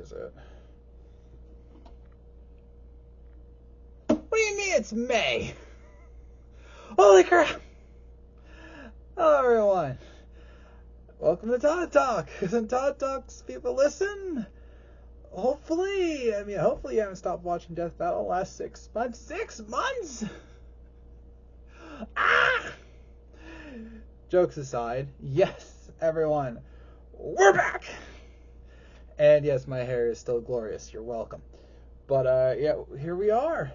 is it? What do you mean it's May? Holy crap! Hello everyone. Welcome to Todd Talk. When Todd Talks, people listen. Hopefully you haven't stopped watching Death Battle the last 6 months. 6 months? Ah! Jokes aside, yes, everyone, we're back! And yes, my hair is still glorious. You're welcome. But, yeah, here we are.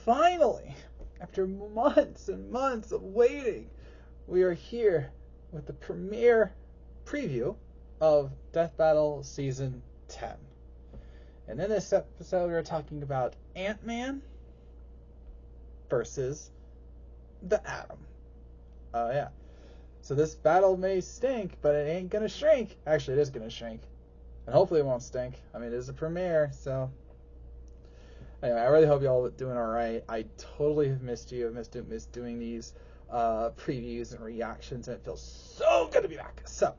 Finally, after months and months of waiting, we are here with the premiere preview of Death Battle Season 10. And in this episode, we're talking about Ant-Man versus the Atom. Oh, yeah. So this battle may stink, but it ain't gonna shrink. Actually, it is gonna shrink. And hopefully it won't stink. I mean, it is a premiere, so... Anyway, I really hope y'all are doing alright. I totally have missed you. I've missed doing these previews and reactions, and it feels so good to be back. So,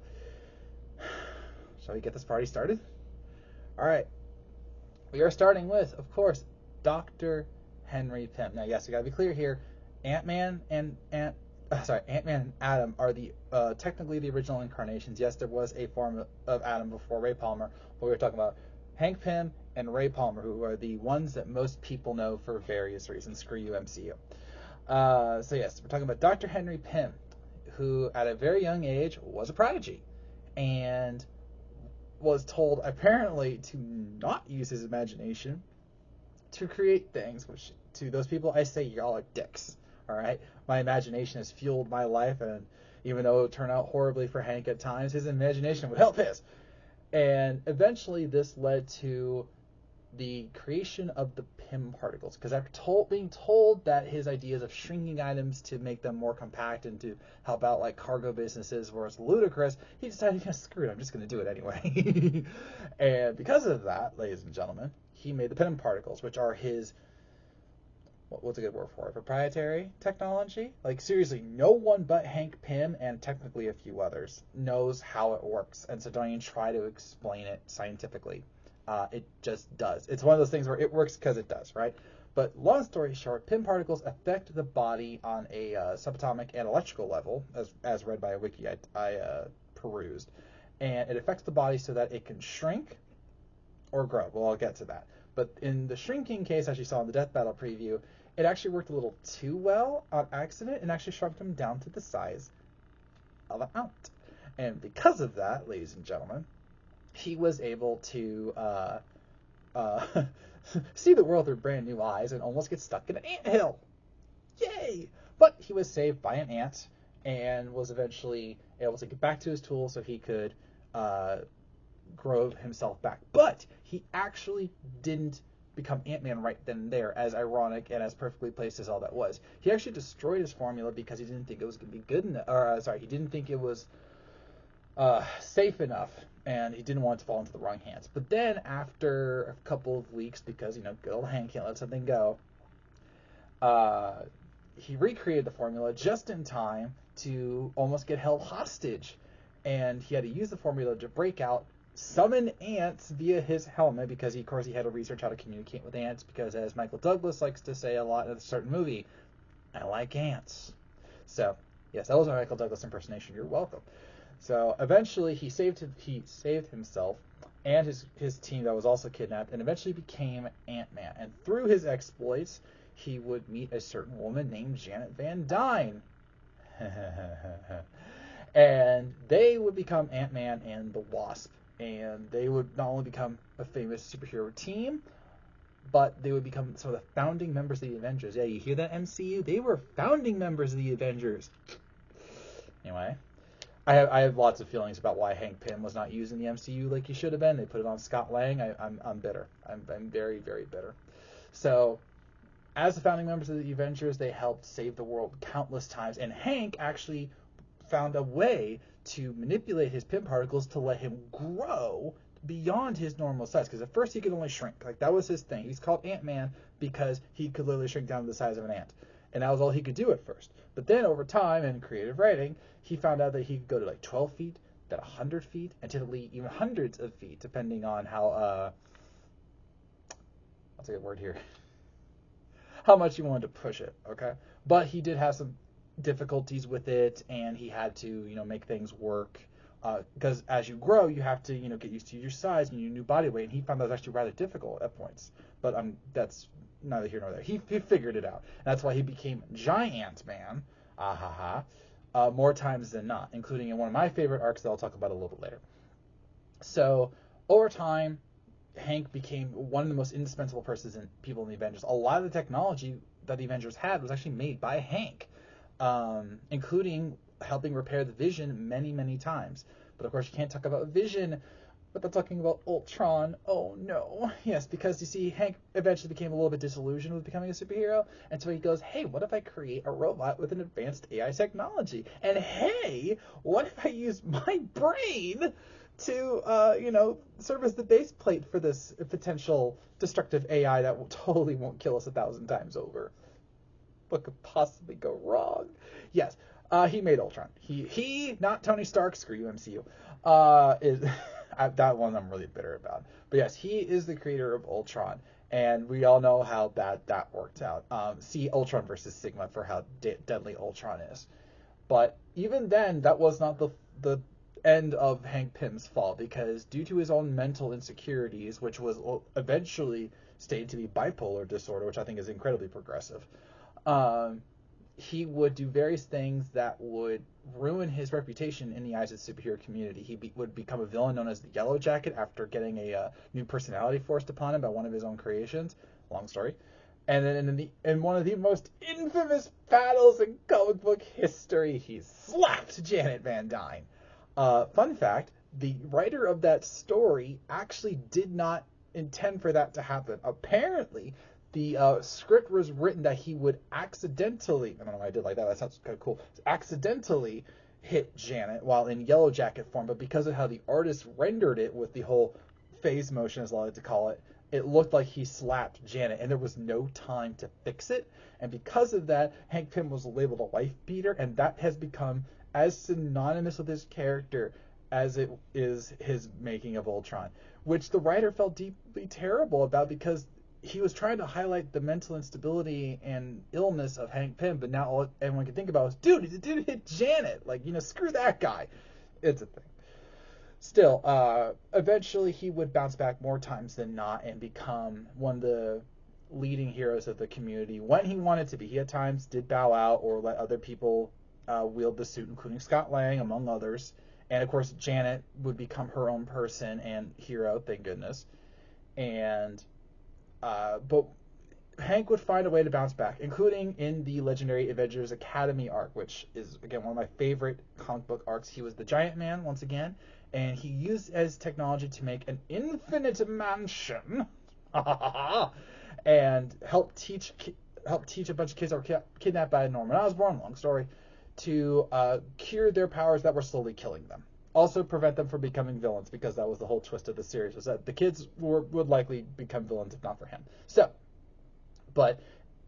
shall we get this party started? Alright. We are starting with, of course, Dr. Henry Pym. Now, yes, we gotta be clear here. Ant-Man and Atom are the technically the original incarnations. Yes, there was a form of Atom before Ray Palmer, but we were talking about Hank Pym and Ray Palmer, who are the ones that most people know for various reasons. Screw you, MCU. So yes, we're talking about Dr. Henry Pym, who at a very young age was a prodigy and was told apparently to not use his imagination to create things, which to those people I say y'all are dicks. Alright? My imagination has fueled my life, and even though it turned out horribly for Hank at times, his imagination would help his. And eventually this led to the creation of the Pym particles, because after being told that his ideas of shrinking items to make them more compact and to help out like cargo businesses was ludicrous, he decided, screw it, I'm just going to do it anyway. And because of that, ladies and gentlemen, he made the Pym particles, which are his, what's a good word for it, proprietary technology. Like seriously, no one but Hank Pym and technically a few others knows how it works, and so don't even try to explain it scientifically. It just does. It's one of those things where it works because it does, right? But long story short, Pym particles affect the body on a subatomic and electrical level, as read by a wiki I perused. And it affects the body so that it can shrink or grow. Well, I'll get to that. But in the shrinking case, as you saw in the Death Battle preview, it actually worked a little too well on accident and actually shrunk him down to the size of an ant. And because of that, ladies and gentlemen, he was able to see the world through brand new eyes and almost get stuck in an anthill. Yay! But he was saved by an ant and was eventually able to get back to his tools so he could grow himself back. But he actually didn't become Ant-Man right then and there, as ironic and as perfectly placed as all that was. He actually destroyed his formula because he didn't think it was going to be good enough, he didn't think it was safe enough, and he didn't want it to fall into the wrong hands. But then after a couple of weeks, because good old Hank can't let something go, he recreated the formula just in time to almost get held hostage, and he had to use the formula to break out, summon ants via his helmet, because of course he had to research how to communicate with ants, because as Michael Douglas likes to say a lot in a certain movie, I like ants. So yes, that was my Michael Douglas impersonation. You're welcome. So eventually he saved himself and his team that was also kidnapped, and eventually became Ant-Man. And through his exploits, he would meet a certain woman named Janet Van Dyne. And they would become Ant-Man and the Wasp. And they would not only become a famous superhero team, but they would become some of the founding members of the Avengers. Yeah, you hear that, MCU? They were founding members of the Avengers. Anyway, I have lots of feelings about why Hank Pym was not used in the MCU like he should have been. They put it on Scott Lang. I'm bitter. I'm very, very bitter. So, as the founding members of the Avengers, they helped save the world countless times, and Hank actually found a way to manipulate his Pym particles to let him grow beyond his normal size, because at first he could only shrink. Like, that was his thing. He's called Ant-Man because he could literally shrink down to the size of an ant, and that was all he could do at first. But then over time, in creative writing, he found out that he could go to like 12 feet, that 100 feet, and typically even hundreds of feet, depending on how, what's a good word here, how much you wanted to push it, okay? But he did have some difficulties with it, and he had to, make things work, because as you grow, you have to, get used to your size and your new body weight, and he found that was actually rather difficult at points. But that's neither here nor there. He figured it out. And that's why he became Giant Man, more times than not, including in one of my favorite arcs that I'll talk about a little bit later. So over time, Hank became one of the most indispensable people in the Avengers. A lot of the technology that the Avengers had was actually made by Hank, including helping repair the Vision many, many times. But of course, you can't talk about Vision without talking about Ultron. Oh no. Yes, because you see, Hank eventually became a little bit disillusioned with becoming a superhero, and so he goes, hey, what if I create a robot with an advanced AI technology? And hey, what if I use my brain to, serve as the base plate for this potential destructive AI that totally won't kill us 1,000 times over? What could possibly go wrong? Yes, he made Ultron. He, not Tony Stark, screw you, MCU, is that one I'm really bitter about. But yes, he is the creator of Ultron, and we all know how bad that worked out. See Ultron versus Sigma for how deadly Ultron is. But even then, that was not the end of Hank Pym's fall, because due to his own mental insecurities, which was eventually stated to be bipolar disorder, which I think is incredibly progressive, he would do various things that would ruin his reputation in the eyes of the superhero community. He would become a villain known as the Yellow Jacket after getting a new personality forced upon him by one of his own creations. Long story. And then in one of the most infamous battles in comic book history, he slapped Janet Van Dyne. Fun fact, the writer of that story actually did not intend for that to happen. Apparently, the script was written that he would accidentally, I don't know why I did like that, that sounds kind of cool, accidentally hit Janet while in Yellow Jacket form, but because of how the artist rendered it with the whole phase motion, as I like to call it, it looked like he slapped Janet, and there was no time to fix it. And because of that, Hank Pym was labeled a wife beater, and that has become as synonymous with his character as it is his making of Ultron, which the writer felt deeply terrible about, because he was trying to highlight the mental instability and illness of Hank Pym, but now all everyone can think about was, dude, he didn't hit Janet. Like, screw that guy. It's a thing. Still, eventually he would bounce back more times than not and become one of the leading heroes of the community when he wanted to be. He at times did bow out or let other people wield the suit, including Scott Lang, among others. And of course, Janet would become her own person and hero, thank goodness. And but Hank would find a way to bounce back, including in the legendary Avengers Academy arc, which is, again, one of my favorite comic book arcs. He was the Giant Man once again, and he used as technology to make an infinite mansion and help teach a bunch of kids that were kidnapped by Norman Osborn, long story, to cure their powers that were slowly killing them. Also prevent them from becoming villains, because that was the whole twist of the series, was that the kids would likely become villains if not for him. So, but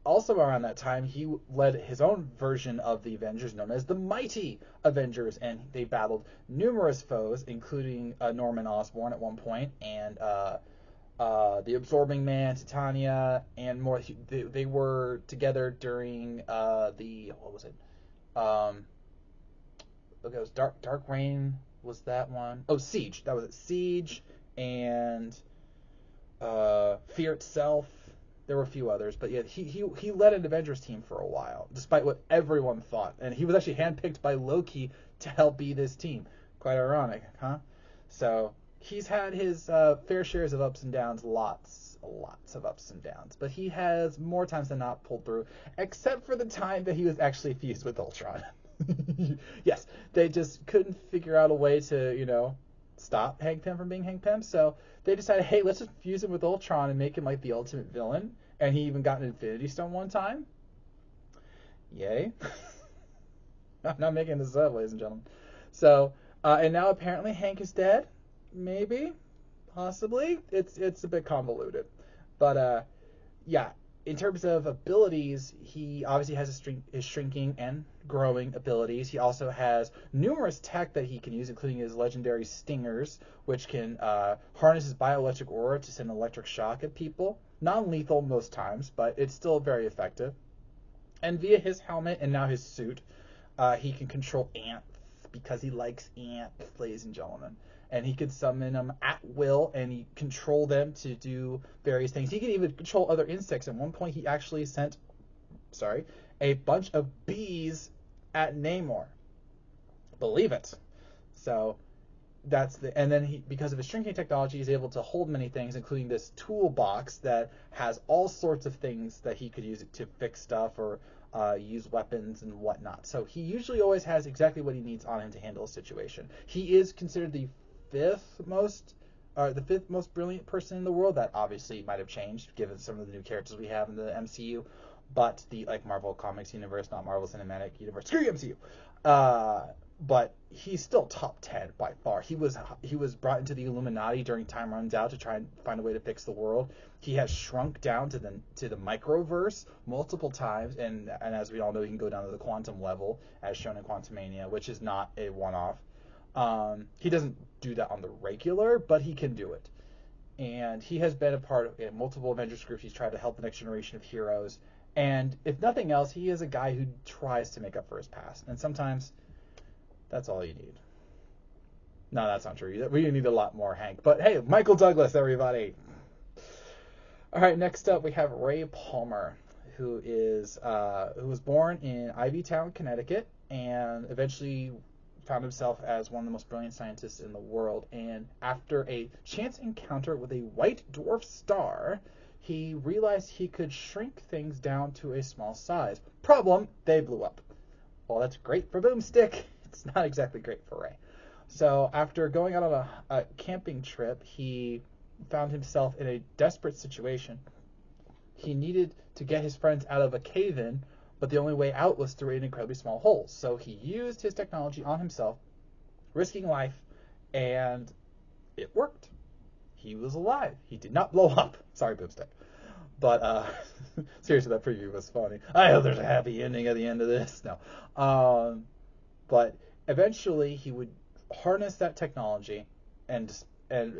also around that time, he led his own version of the Avengers known as the Mighty Avengers, and they battled numerous foes, including Norman Osborn at one point, and the Absorbing Man, Titania, and more. They were together during what was it? Okay, it was Dark Reign. Was that one? Oh, Siege. That was it. Siege and Fear Itself. There were a few others, but yeah, he led an Avengers team for a while, despite what everyone thought. And he was actually handpicked by Loki to help be this team. Quite ironic, huh? So he's had his fair shares of ups and downs, lots of ups and downs. But he has more times than not pulled through, except for the time that he was actually fused with Ultron. Yes, they just couldn't figure out a way to, stop Hank Pym from being Hank Pym, so they decided, hey, let's just fuse him with Ultron and make him like the ultimate villain. And he even got an Infinity Stone one time. Yay. I'm not making this up, ladies and gentlemen. So, and now apparently Hank is dead. Maybe. Possibly. It's a bit convoluted. But, yeah. in terms of abilities, he obviously has his shrinking and growing abilities. He also has numerous tech that he can use, including his legendary stingers, which can harness his bioelectric aura to send electric shock at people. Non-lethal most times, but it's still very effective. And via his helmet and now his suit, he can control ants because he likes ants, ladies and gentlemen. And he could summon them at will and he control them to do various things. He can even control other insects. At one point, he actually sent, a bunch of bees at Namor. Believe it. So and then because of his shrinking technology, he's able to hold many things, including this toolbox that has all sorts of things that he could use to fix stuff or use weapons and whatnot. So he usually always has exactly what he needs on him to handle a situation. He is considered the fifth most brilliant person in the world. That obviously might have changed given some of the new characters we have in the MCU, but the Marvel Comics universe, not Marvel Cinematic Universe. Screw you, MCU. But he's still top 10 by far. He was brought into the Illuminati during Time Runs Out to try and find a way to fix the world. He has shrunk down to the microverse multiple times, and as we all know, he can go down to the quantum level, as shown in Quantumania, which is not a one-off. He doesn't do that on the regular, but he can do it. And he has been a part of multiple Avengers groups. He's tried to help the next generation of heroes. And if nothing else, he is a guy who tries to make up for his past. And sometimes that's all you need. No, that's not true. We need a lot more, Hank. But hey, Michael Douglas, everybody. All right, next up we have Ray Palmer, who was born in Ivytown, Connecticut, and eventually found himself as one of the most brilliant scientists in the world. And after a chance encounter with a white dwarf star, he realized he could shrink things down to a small size. Problem, they blew up. Well, that's great for Boomstick. It's not exactly great for Ray. So after going out on a camping trip, he found himself in a desperate situation. He needed to get his friends out of a cave-in, but the only way out was through an incredibly small hole. So he used his technology on himself, risking life, and it worked. He was alive. He did not blow up. Sorry, Boomstick. But seriously, that preview was funny. I hope there's a happy ending at the end of this. No. But eventually he would harness that technology, and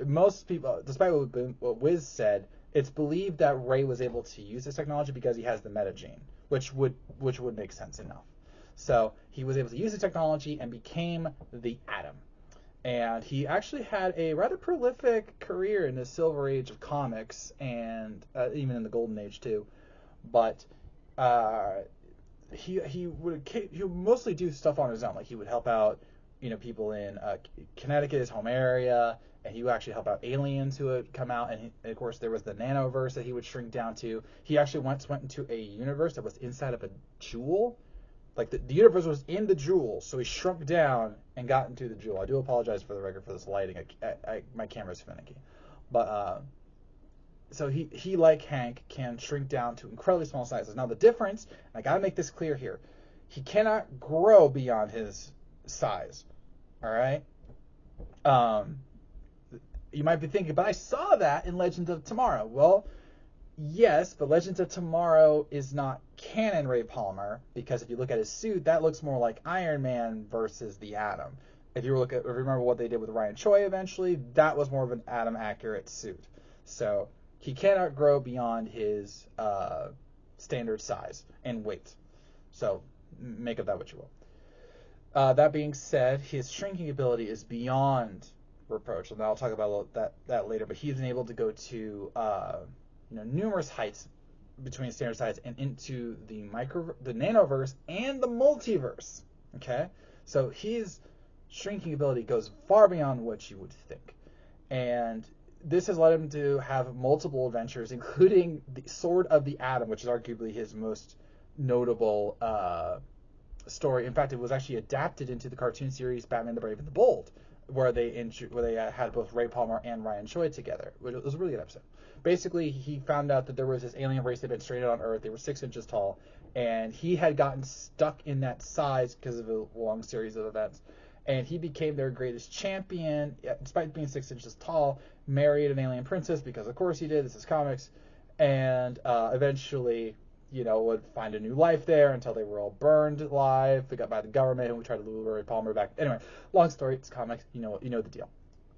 most people, despite what Wiz said, it's believed that Ray was able to use this technology because he has the meta gene, which would make sense enough. So he was able to use the technology and became the Atom. And he actually had a rather prolific career in the Silver Age of comics, and even in the Golden Age too. But he would mostly do stuff on his own. Like he would help out, people in Connecticut, his home area, and he would actually help out aliens who would come out. And of course, there was the nanoverse that he would shrink down to. He actually once went into a universe that was inside of a jewel. Like the universe was in the jewel, so he shrunk down and got into the jewel. I do apologize for the record for this lighting. My camera's finicky, but so he like Hank can shrink down to incredibly small sizes. Now the difference, and I gotta make this clear here, he cannot grow beyond his size. All right. You might be thinking, but I saw that in Legends of Tomorrow. Well, yes, but Legends of Tomorrow is not canon Ray Palmer, because if you look at his suit, that looks more like Iron Man versus the Atom. If you remember what they did with Ryan Choi eventually, that was more of an Atom accurate suit. So he cannot grow beyond his standard size and weight. So make of that what you will. That being said, his shrinking ability is beyond reproach, and I'll talk about that later. But he's been able to go to numerous heights between standard size and into the nanoverse and the multiverse. Okay, so his shrinking ability goes far beyond what you would think, and this has led him to have multiple adventures, including the Sword of the Atom, which is arguably his most notable story. In fact, it was actually adapted into the cartoon series Batman the Brave and the Bold, where they had both Ray Palmer and Ryan Choi together. It was a really good episode. Basically, he found out that there was this alien race that had been stranded on Earth. They were 6 inches tall, and he had gotten stuck in that size because of a long series of events. And he became their greatest champion, despite being 6 inches tall, married an alien princess, because of course he did, this is comics, and eventually, would find a new life there until they were all burned alive. They got by the government, and we tried to lure Ray Palmer back. Anyway, long story. It's comics. You know the deal.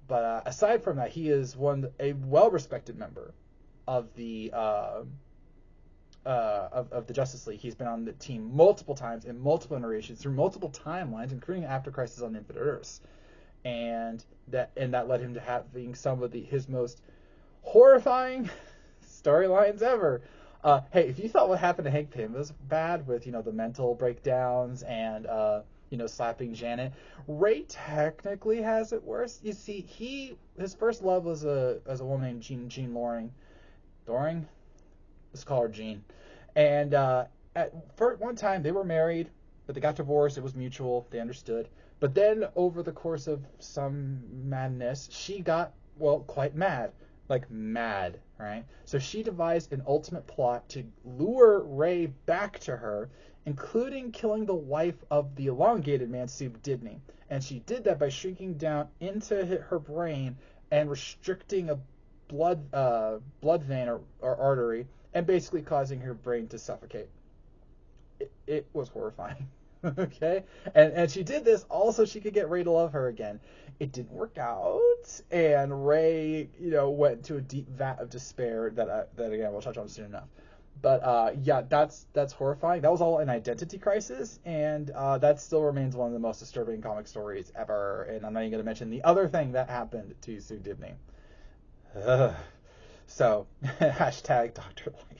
But aside from that, he is a well-respected member of the of the Justice League. He's been on the team multiple times in multiple iterations through multiple timelines, including after Crisis on Infinite Earths, and that led him to having some of his most horrifying storylines ever. Hey, if you thought what happened to Hank Pym was bad with the mental breakdowns and slapping Janet, Ray technically has it worse. You see, his first love was a woman named Jean Loring. Let's call her Jean. And for one time they were married, but they got divorced. It was mutual. They understood. But then over the course of some madness, she got quite mad. Like mad, right? So she devised an ultimate plot to lure Ray back to her, including killing the wife of the elongated man, Sue Dibney. And she did that by shrinking down into her brain and restricting a blood vein or artery, and basically causing her brain to suffocate. It was horrifying. Okay? And she did this all so she could get Ray to love her again. It didn't work out, and Ray, went into a deep vat of despair that again we'll touch on soon enough. But yeah, that's horrifying. That was all an identity crisis, and that still remains one of the most disturbing comic stories ever. And I'm not even going to mention the other thing that happened to Sue Dibney. So hashtag Dr. Light.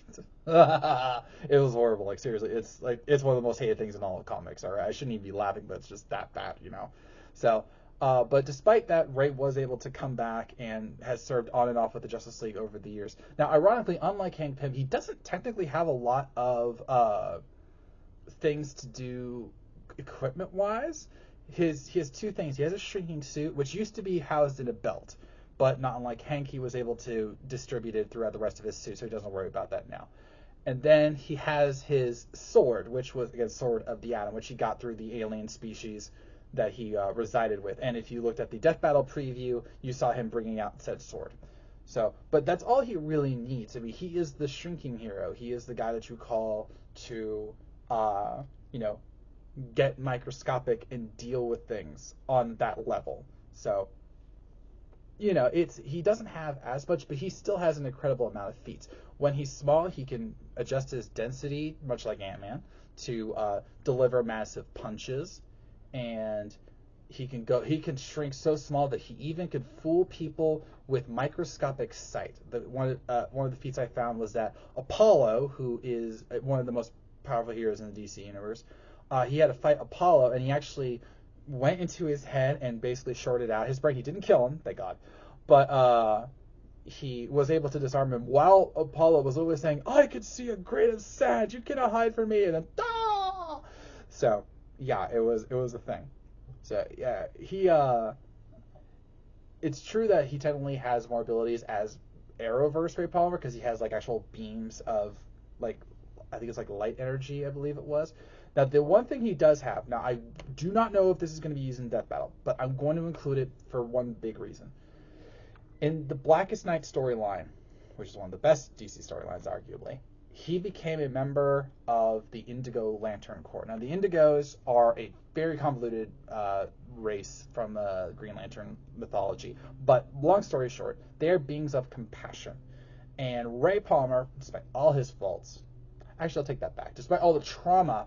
It was horrible. Like seriously, it's one of the most hated things in all of comics. All right, I shouldn't even be laughing, but it's just that bad, So. But despite that, Ray was able to come back and has served on and off with the Justice League over the years. Now, ironically, unlike Hank Pym, he doesn't technically have a lot of things to do equipment-wise. He has two things. He has a shrinking suit, which used to be housed in a belt, but not unlike Hank, he was able to distribute it throughout the rest of his suit, so he doesn't worry about that now. And then he has his sword, which was, again, Sword of the Atom, which he got through the alien species that he resided with. And if you looked at the Death Battle preview, you saw him bringing out said sword. So, but that's all he really needs. I mean, he is the shrinking hero. He is the guy that you call to, get microscopic and deal with things on that level. So, he doesn't have as much, but he still has an incredible amount of feats. When he's small, he can adjust his density, much like Ant-Man, to deliver massive punches. And he can shrink so small that he even could fool people with microscopic sight. One of the feats I found was that Apollo, who is one of the most powerful heroes in the DC universe, he had to fight Apollo, and he actually went into his head and basically shorted out his brain. He didn't kill him, thank God, but he was able to disarm him while Apollo was always saying, "I could see a grain of sand. You cannot hide from me." And then, ah! So. Yeah, it was a thing. So yeah, it's true that he technically has more abilities as Arrowverse Ray Palmer because he has like actual beams of I think it's like light energy, I believe it was. Now the one thing he does have, now I do not know if this is going to be used in Death Battle, but I'm going to include it for one big reason. In the Blackest Night storyline, which is one of the best DC storylines arguably, he became a member of the Indigo Lantern Corps. Now, the Indigos are a very convoluted race from Green Lantern mythology. But long story short, they are beings of compassion. And Ray Palmer, despite all his faults, actually, I'll take that back. Despite all the trauma,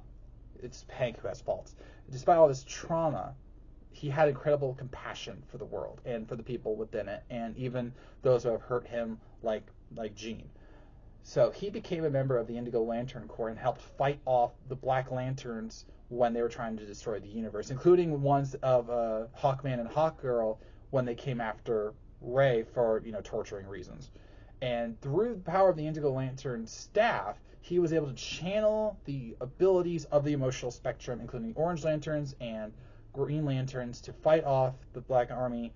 it's Hank who has faults. Despite all this trauma, he had incredible compassion for the world and for the people within it, and even those who have hurt him, like Jean. So he became a member of the Indigo Lantern Corps and helped fight off the Black Lanterns when they were trying to destroy the universe, including ones of Hawkman and Hawkgirl when they came after Ray for torturing reasons. And through the power of the Indigo Lantern staff, he was able to channel the abilities of the emotional spectrum, including Orange Lanterns and Green Lanterns, to fight off the Black Lantern Army.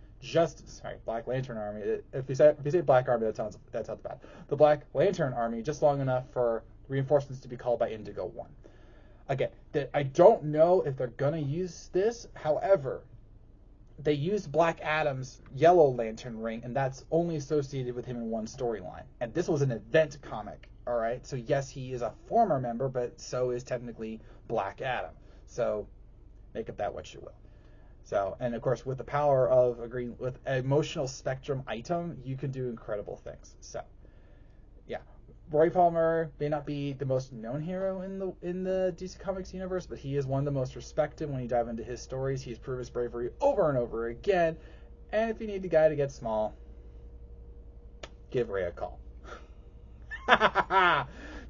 If you say Black Army, that sounds bad. The Black Lantern Army, just long enough for reinforcements to be called by Indigo 1. Again, I don't know if they're gonna use this. However, they used Black Adam's Yellow Lantern ring, and that's only associated with him in one storyline. And this was an event comic, all right? So yes, he is a former member, but so is technically Black Adam. So make of that what you will. So, and of course, with the power of agreeing with an emotional spectrum item, you can do incredible things. So, yeah, Roy Palmer may not be the most known hero in the DC Comics universe, but he is one of the most respected. When you dive into his stories, he's proved his bravery over and over again. And if you need the guy to get small, give Ray a call.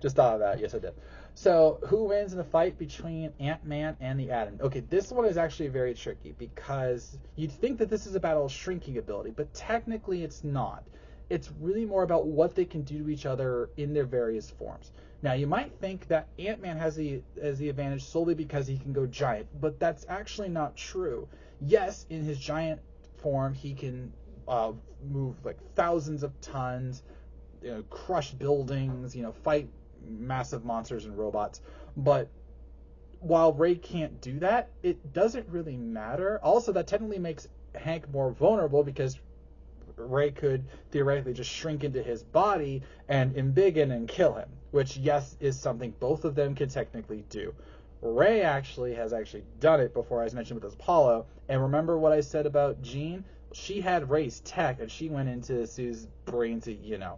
Just thought of that. Yes, I did. So, who wins in a fight between Ant-Man and the Atom? Okay, this one is actually very tricky because you'd think that this is a battle of shrinking ability, but technically it's not. It's really more about what they can do to each other in their various forms. Now, you might think that Ant-Man has the advantage solely because he can go giant, but that's actually not true. Yes, in his giant form, he can move like thousands of tons, crush buildings, fight massive monsters and robots. But while Ray can't do that, it doesn't really matter. Also, that technically makes Hank more vulnerable because Ray could theoretically just shrink into his body and embiggen and kill him, which, yes, is something both of them can technically do. Ray has done it before, as mentioned with Apollo. And remember what I said about Jean? She had Ray's tech, and she went into Sue's brain to,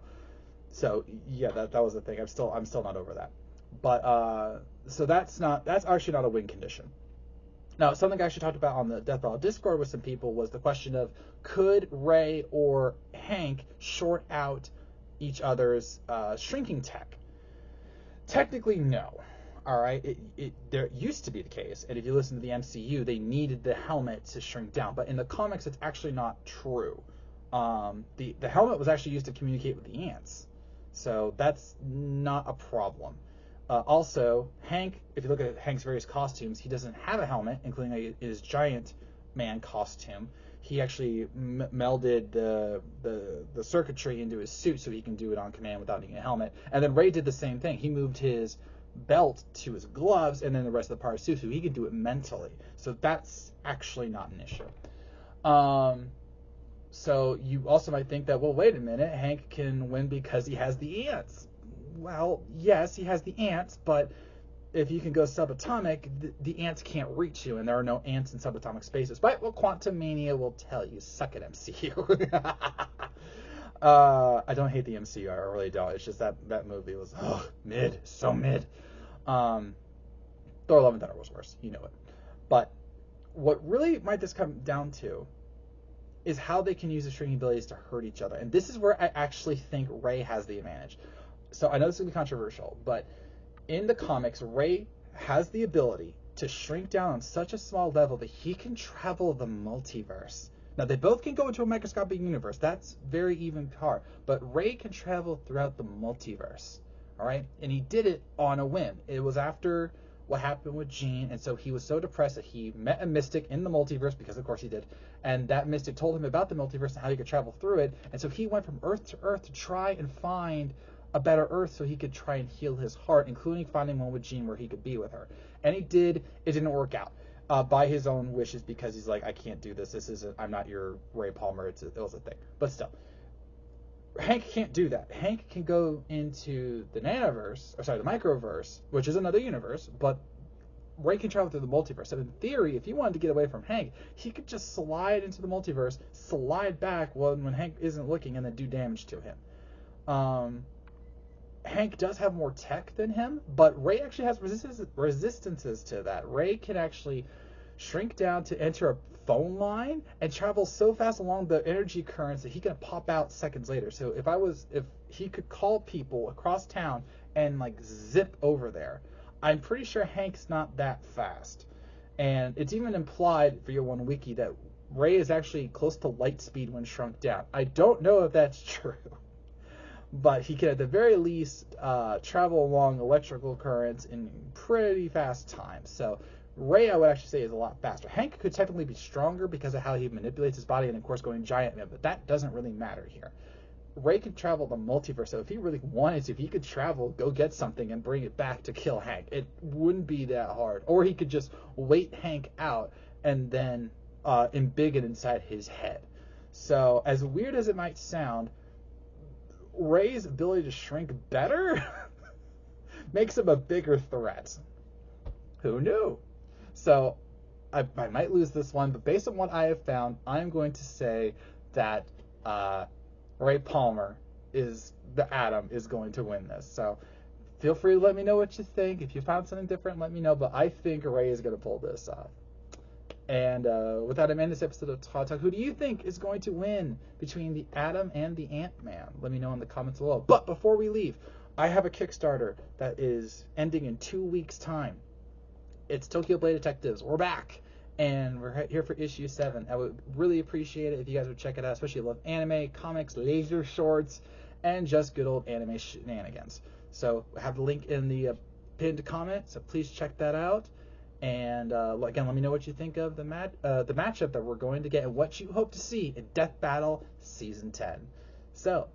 So yeah, that was the thing. I'm still not over that. But so that's actually not a win condition. Now, something I actually talked about on the Death Battle Discord with some people was the question of, could Ray or Hank short out each other's shrinking tech? Technically, no. All right, there used to be the case, and if you listen to the MCU, they needed the helmet to shrink down. But in the comics, it's actually not true. The helmet was actually used to communicate with the ants, so that's not a problem. Also, Hank, if you look at Hank's various costumes, he doesn't have a helmet, including his giant man costume. He actually melded the circuitry into his suit so he can do it on command without needing a helmet. And then Ray did the same thing. He moved his belt to his gloves and then the rest of the part of his suit so he could do it mentally. So that's actually not an issue. So you also might think that, well, wait a minute, Hank can win because he has the ants. Well, yes, he has the ants, but if you can go subatomic, the ants can't reach you, and there are no ants in subatomic spaces. But what Quantum Mania will tell you, suck it, MCU. I don't hate the MCU, I really don't. It's just that movie was mid, so mid. Thor: Love and Thunder was worse, you know it. But what really might this come down to is how they can use the shrinking abilities to hurt each other, and this is where I actually think Ray has the advantage. So I know this is going to be controversial, but in the comics, Ray has the ability to shrink down on such a small level that he can travel the multiverse. Now, they both can go into a microscopic universe. That's very even hard. But Ray can travel throughout the multiverse, all right? And he did it on a whim. It was after what happened with Jean, and so he was so depressed that he met a mystic in the multiverse, because of course he did, and that mystic told him about the multiverse and how he could travel through it. And so he went from Earth to try and find a better Earth so he could try and heal his heart, including finding one with Jean where he could be with her. And he did. It didn't work out by his own wishes, because he's like, I can't do this. I'm not your Ray Palmer. It was a thing. But still, Hank can't do that. Hank can go into the nanoverse, the microverse, which is another universe, but Ray can travel through the multiverse. So in theory, if he wanted to get away from Hank, he could just slide into the multiverse, slide back when Hank isn't looking, and then do damage to him. Hank does have more tech than him, but Ray actually has resistances to that. Ray can actually shrink down to enter a phone line and travel so fast along the energy currents that he can pop out seconds later. So if he could call people across town and like zip over there, I'm pretty sure Hank's not that fast. And it's even implied for your one wiki that Ray is actually close to light speed when shrunk down. I don't know if that's true, but he can at the very least travel along electrical currents in pretty fast time. So Ray, I would actually say, is a lot faster. Hank could technically be stronger because of how he manipulates his body and, of course, going giant man, but that doesn't really matter here. Ray could travel the multiverse, so if he really wanted to, if he could travel, go get something, and bring it back to kill Hank, it wouldn't be that hard. Or he could just wait Hank out and then embiggened inside his head. So, as weird as it might sound, Ray's ability to shrink better makes him a bigger threat. Who knew? So, I might lose this one, but based on what I have found, I'm going to say that Ray Palmer is the Atom is going to win this. So, feel free to let me know what you think. If you found something different, let me know. But I think Ray is going to pull this off. And with that, I'm ending this episode of Todd Talk. Who do you think is going to win between the Atom and the Ant-Man? Let me know in the comments below. But before we leave, I have a Kickstarter that is ending in 2 weeks' time. It's Tokyo Blade Detectives. We're back. And we're here for issue 7. I would really appreciate it if you guys would check it out. Especially if you love anime, comics, laser shorts, and just good old anime shenanigans. So I have the link in the pinned comment, so please check that out. And again, let me know what you think of the matchup that we're going to get and what you hope to see in Death Battle Season 10. So,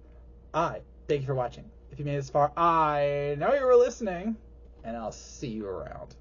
thank you for watching. If you made it this far, I know you were listening, and I'll see you around.